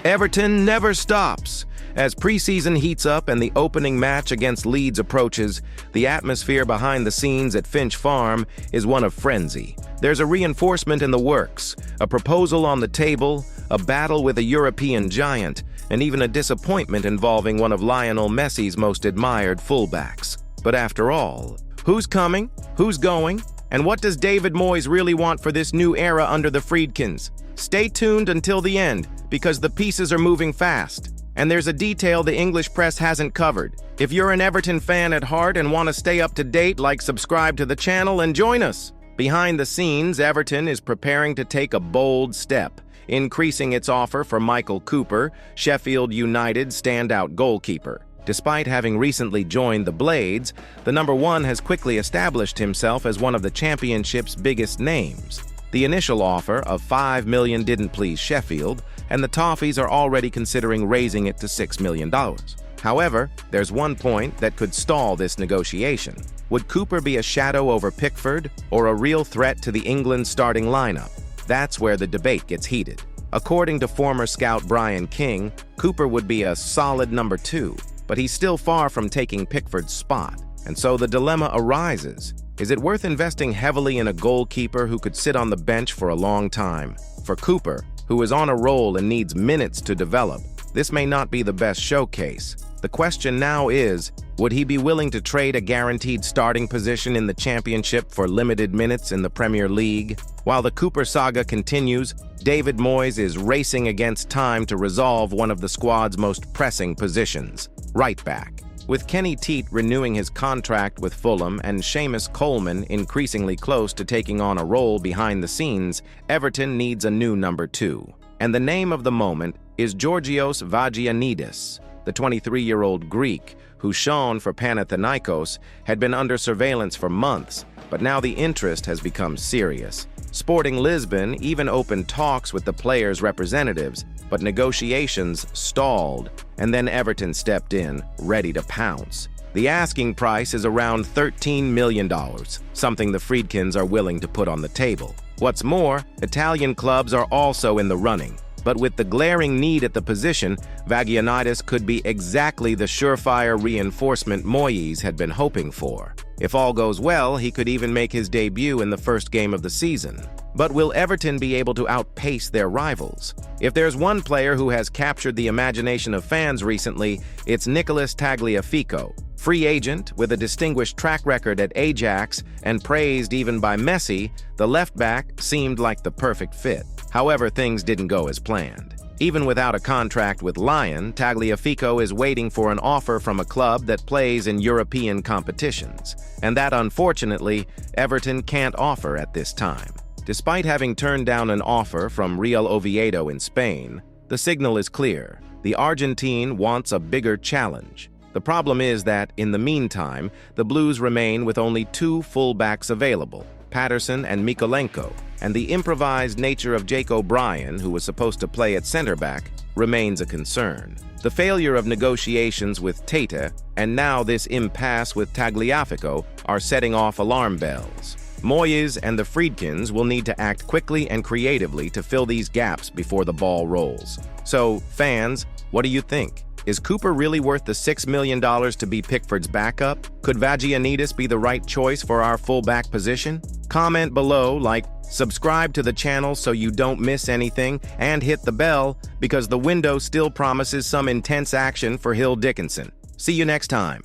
Everton never stops. As preseason heats up and the opening match against Leeds approaches, the atmosphere behind the scenes at Finch Farm is one of frenzy. There's a reinforcement in the works, a proposal on the table, a battle with a European giant, and even a disappointment involving one of Lionel Messi's most admired fullbacks. But after all, who's coming? Who's going? And what does David Moyes really want for this new era under the Friedkins? Stay tuned until the end, because the pieces are moving fast. And there's a detail the English press hasn't covered. If you're an Everton fan at heart and want to stay up to date, subscribe to the channel and join us. Behind the scenes, Everton is preparing to take a bold step, increasing its offer for Michael Cooper, Sheffield United's standout goalkeeper. Despite having recently joined the Blades, the number one has quickly established himself as one of the championship's biggest names. The initial offer of $5 million didn't please Sheffield, and the Toffees are already considering raising it to $6 million. However, there's one point that could stall this negotiation. Would Cooper be a shadow over Pickford or a real threat to the England starting lineup? That's where the debate gets heated. According to former scout Brian King, Cooper would be a solid number 2, but he's still far from taking Pickford's spot. And so the dilemma arises. Is it worth investing heavily in a goalkeeper who could sit on the bench for a long time? For Cooper, who is on a roll and needs minutes to develop, this may not be the best showcase. The question now is, would he be willing to trade a guaranteed starting position in the Championship for limited minutes in the Premier League? While the Cooper saga continues, David Moyes is racing against time to resolve one of the squad's most pressing positions, right back. With Kenny Teat renewing his contract with Fulham and Seamus Coleman increasingly close to taking on a role behind the scenes, Everton needs a new number 2. And the name of the moment is Georgios Vagiannidis. The 23-year-old Greek, who shone for Panathinaikos, had been under surveillance for months, but now the interest has become serious. Sporting Lisbon even opened talks with the players' representatives, but negotiations stalled, and then Everton stepped in, ready to pounce. The asking price is around $13 million, something the Friedkins are willing to put on the table. What's more, Italian clubs are also in the running. But with the glaring need at the position, Vagiannidis could be exactly the surefire reinforcement Moyes had been hoping for. If all goes well, he could even make his debut in the first game of the season. But will Everton be able to outpace their rivals? If there's one player who has captured the imagination of fans recently, it's Nicolas Tagliafico. Free agent with a distinguished track record at Ajax and praised even by Messi, the left-back seemed like the perfect fit. However, things didn't go as planned. Even without a contract with Lyon, Tagliafico is waiting for an offer from a club that plays in European competitions. And that, unfortunately, Everton can't offer at this time. Despite having turned down an offer from Real Oviedo in Spain, the signal is clear. The Argentine wants a bigger challenge. The problem is that, in the meantime, the Blues remain with only 2 fullbacks available, Patterson and Mykolenko, and the improvised nature of Jake O'Brien, who was supposed to play at center-back, remains a concern. The failure of negotiations with Tata, and now this impasse with Tagliafico, are setting off alarm bells. Moyes and the Friedkins will need to act quickly and creatively to fill these gaps before the ball rolls. So, fans, what do you think? Is Cooper really worth the $6 million to be Pickford's backup? Could Vagiannidis be the right choice for our fullback position? Comment below, subscribe to the channel so you don't miss anything, and hit the bell because the window still promises some intense action for Hill Dickinson. See you next time.